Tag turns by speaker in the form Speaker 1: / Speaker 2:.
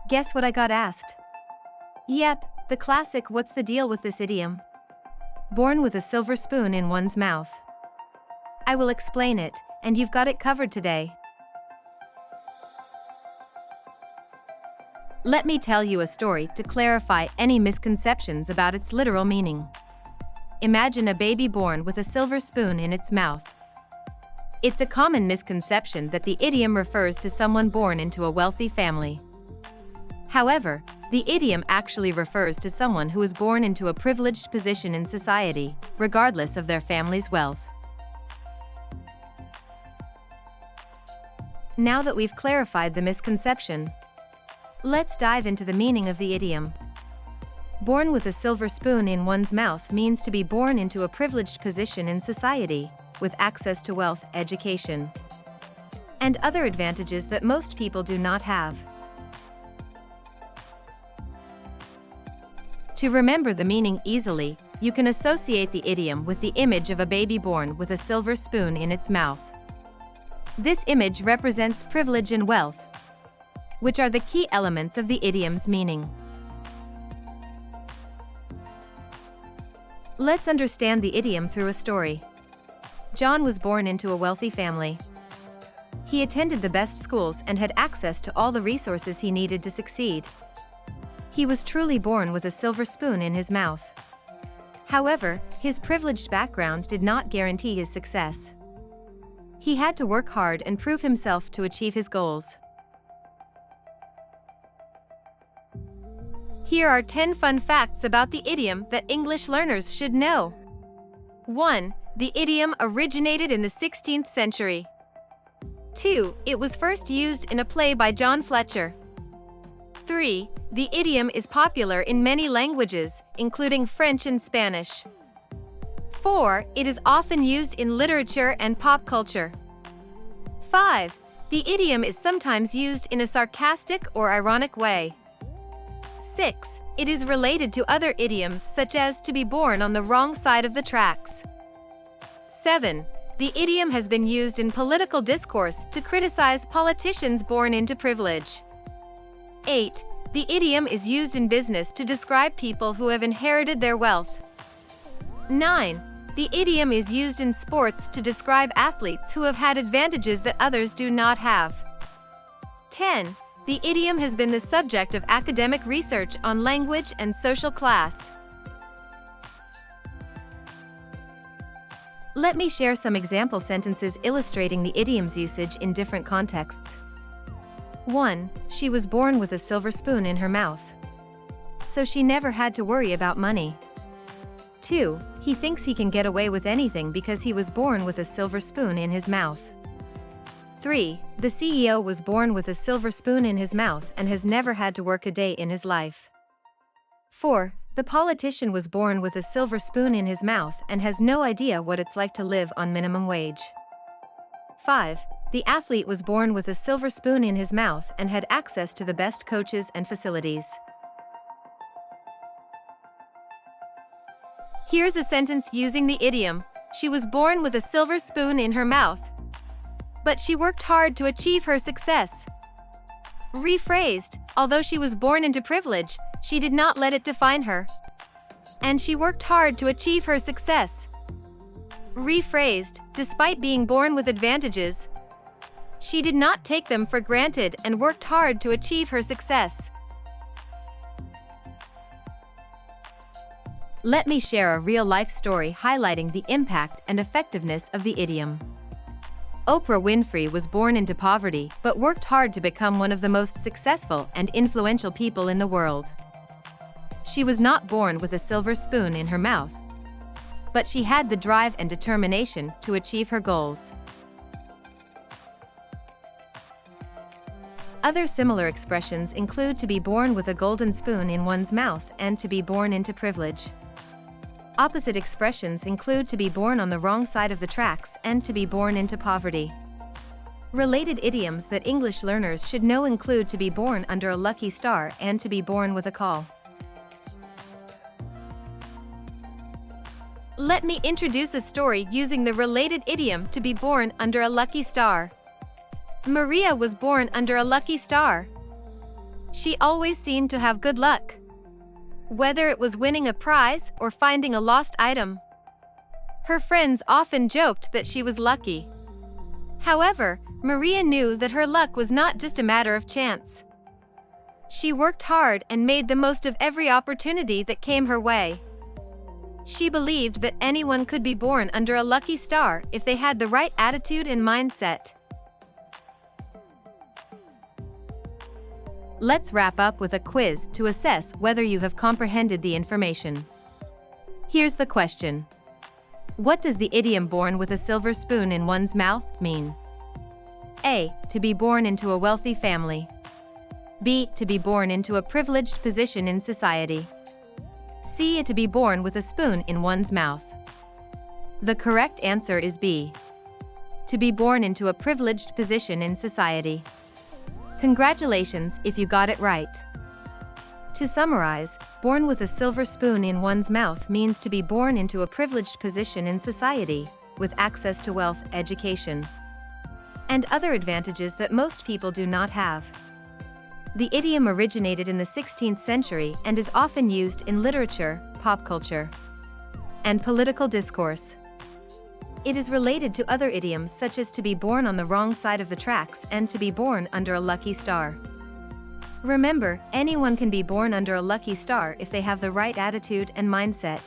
Speaker 1: Guess what I got asked? Yep, the classic "what's the deal with this idiom?" Born with a silver spoon in one's mouth. I will explain it, and you've got it covered today. Let me tell you a story to clarify any misconceptions about its literal meaning. Imagine a baby born with a silver spoon in its mouth. It's a common misconception that the idiom refers to someone born into a wealthy family. However, the idiom actually refers to someone who is born into a privileged position in society, regardless of their family's wealth. Now that we've clarified the misconception, let's dive into the meaning of the idiom. Born with a silver spoon in one's mouth means to be born into a privileged position in society, with access to wealth, education, and other advantages that most people do not have. To remember the meaning easily, you can associate the idiom with the image of a baby born with a silver spoon in its mouth. This image represents privilege and wealth, which are the key elements of the idiom's meaning. Let's understand the idiom through a story. John was born into a wealthy family. He attended the best schools and had access to all the resources he needed to succeed. He was truly born with a silver spoon in his mouth. However, his privileged background did not guarantee his success. He had to work hard and prove himself to achieve his goals. Here are 10 fun facts about the idiom that English learners should know. 1. The idiom originated in the 16th century. 2. It was first used in a play by John Fletcher. 3. The idiom is popular in many languages, including French and Spanish. 4. It is often used in literature and pop culture. 5. The idiom is sometimes used in a sarcastic or ironic way. 6. It is related to other idioms such as to be born on the wrong side of the tracks. 7. The idiom has been used in political discourse to criticize politicians born into privilege. 8. The idiom is used in business to describe people who have inherited their wealth. 9. The idiom is used in sports to describe athletes who have had advantages that others do not have. 10. The idiom has been the subject of academic research on language and social class. Let me share some example sentences illustrating the idiom's usage in different contexts. 1. She was born with a silver spoon in her mouth, so she never had to worry about money. 2. He thinks he can get away with anything because he was born with a silver spoon in his mouth. 3. The CEO was born with a silver spoon in his mouth and has never had to work a day in his life. 4. The politician was born with a silver spoon in his mouth and has no idea what it's like to live on minimum wage. 5. The athlete was born with a silver spoon in his mouth and had access to the best coaches and facilities. Here's a sentence using the idiom, she was born with a silver spoon in her mouth, but she worked hard to achieve her success. Rephrased, although she was born into privilege, she did not let it define her, and she worked hard to achieve her success. Rephrased, despite being born with advantages, she did not take them for granted and worked hard to achieve her success. Let me share a real-life story highlighting the impact and effectiveness of the idiom. Oprah Winfrey was born into poverty but worked hard to become one of the most successful and influential people in the world. She was not born with a silver spoon in her mouth, but she had the drive and determination to achieve her goals. Other similar expressions include to be born with a golden spoon in one's mouth and to be born into privilege. Opposite expressions include to be born on the wrong side of the tracks and to be born into poverty. Related idioms that English learners should know include to be born under a lucky star and to be born with a call. Let me introduce a story using the related idiom to be born under a lucky star. Maria was born under a lucky star. She always seemed to have good luck, whether it was winning a prize or finding a lost item. Her friends often joked that she was lucky. However, Maria knew that her luck was not just a matter of chance. She worked hard and made the most of every opportunity that came her way. She believed that anyone could be born under a lucky star if they had the right attitude and mindset. Let's wrap up with a quiz to assess whether you have comprehended the information. Here's the question. What does the idiom "born with a silver spoon in one's mouth" mean? A. To be born into a wealthy family. B. To be born into a privileged position in society. C. To be born with a spoon in one's mouth. The correct answer is B. To be born into a privileged position in society. Congratulations if you got it right. To summarize, born with a silver spoon in one's mouth means to be born into a privileged position in society, with access to wealth, education, and other advantages that most people do not have. The idiom originated in the 16th century and is often used in literature, pop culture, and political discourse. It is related to other idioms such as to be born on the wrong side of the tracks and to be born under a lucky star. Remember, anyone can be born under a lucky star if they have the right attitude and mindset.